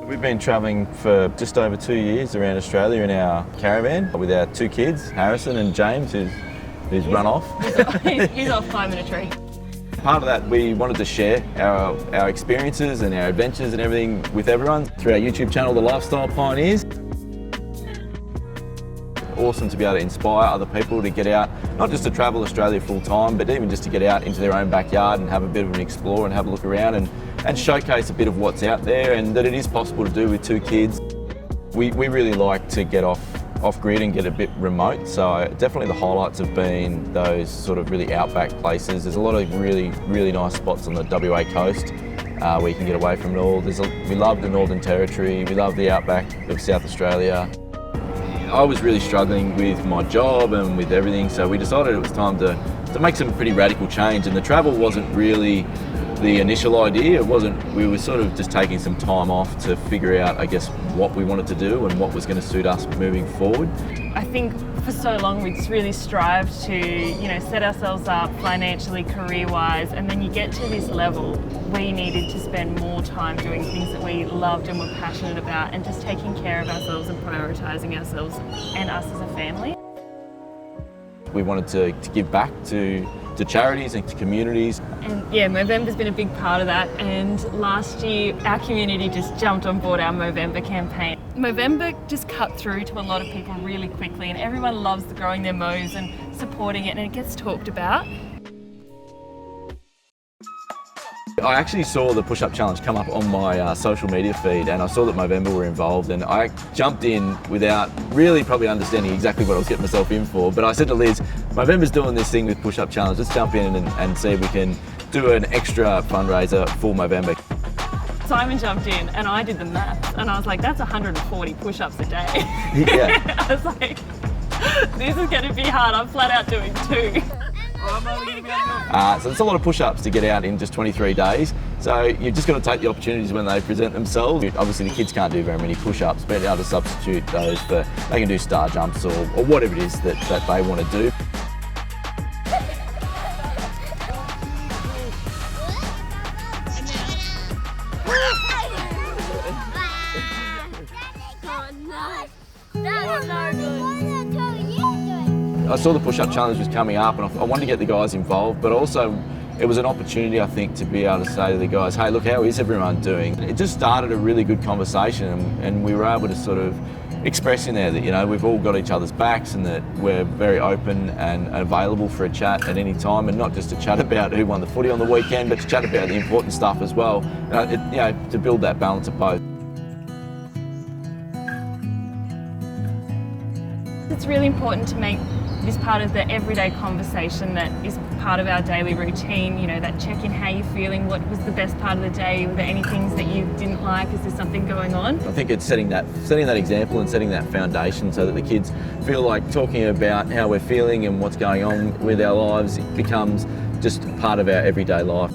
We've been travelling for just over 2 years around Australia in our caravan with our two kids, Harrison and James, who's run off. He's off climbing a tree. Part of that, we wanted to share our experiences and our adventures and everything with everyone through our YouTube channel, The Lifestyle Pioneers. Awesome to be able to inspire other people to get out, not just to travel Australia full time, but even just to get out into their own backyard and have a bit of an explore and have a look around and showcase a bit of what's out there, and that it is possible to do with two kids. We really like to get off grid and get a bit remote, so definitely the highlights have been those sort of really outback places. There's a lot of really nice spots on the WA coast where you can get away from it all. We love the Northern Territory, we love the outback of South Australia. I was really struggling with my job and with everything, so we decided it was time to make some pretty radical change, and the travel wasn't really the initial idea. We were sort of just taking some time off to figure out, I guess, what we wanted to do and what was going to suit us moving forward. I think for so long we just really strived to, set ourselves up financially, career-wise, and then you get to this level we needed to spend more time doing things that we loved and were passionate about, and just taking care of ourselves and prioritising ourselves and us as a family. We wanted to give back to charities and to communities. And yeah, Movember's been a big part of that, and last year our community just jumped on board our Movember campaign. Movember just cut through to a lot of people really quickly, and everyone loves growing their mows and supporting it, and it gets talked about. I actually saw the push-up challenge come up on my social media feed, and I saw that Movember were involved, and I jumped in without really probably understanding exactly what I was getting myself in for. But I said to Liz, Movember's doing this thing with push-up challenge, let's jump in and see if we can do an extra fundraiser for Movember. Simon jumped in and I did the maths, and I was like, that's 140 push-ups a day. Yeah. I was like, this is going to be hard, I'm flat out doing 2. So it's a lot of push-ups to get out in just 23 days. So you've just got to take the opportunities when they present themselves. Obviously the kids can't do very many push-ups, but able to substitute those for, they can do star jumps or whatever it is that they want to do. I saw the push-up challenge was coming up, and I wanted to get the guys involved, but also it was an opportunity, I think, to be able to say to the guys, hey, look, how is everyone doing? It just started a really good conversation, and we were able to sort of express in there that, we've all got each other's backs, and that we're very open and available for a chat at any time, and not just to chat about who won the footy on the weekend, but to chat about the important stuff as well, to build that balance of both. It's really important to make this part of the everyday conversation that is part of our daily routine, that check in, how you're feeling, what was the best part of the day, were there any things that you didn't like, is there something going on? I think it's setting that example and setting that foundation so that the kids feel like talking about how we're feeling and what's going on with our lives becomes just part of our everyday life.